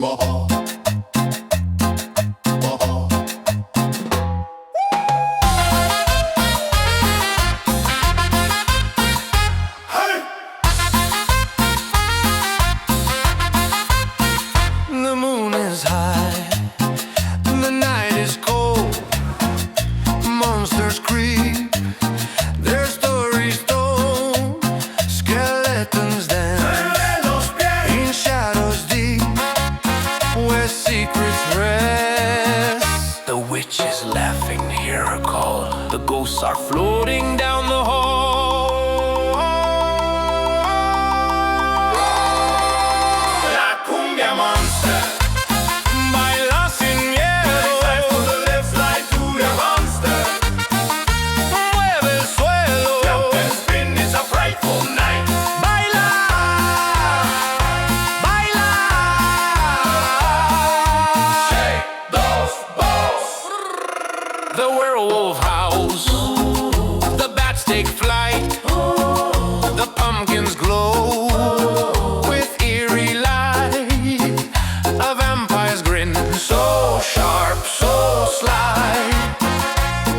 The moon is high, the night is cold. Monsters creep, their stories told. Skeletons dance in shadows deep, where secrets rest. The witch is laughing, hear her call. The ghosts are floating down the hall. La cumbia monster, baila sin miedo. Slide to the left, slide to the monster. Mueve el suelo, jump and spin, it's a frightful night. Baila, baila. Shake those balls. The werewolf howls, the bats take flight, the pumpkins glow with eerie light. A vampire's grin, so sharp, so sly.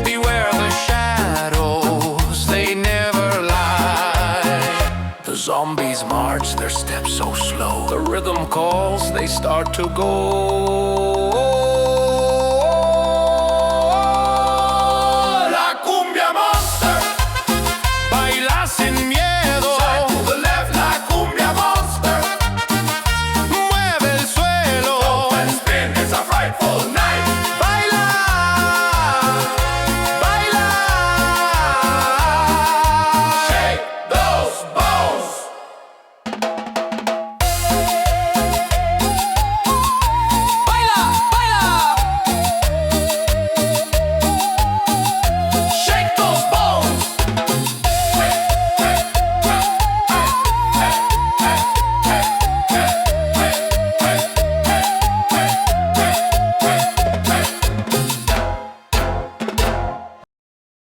Beware the shadows, they never lie. The zombies march, their steps so slow. The rhythm calls, they start to go.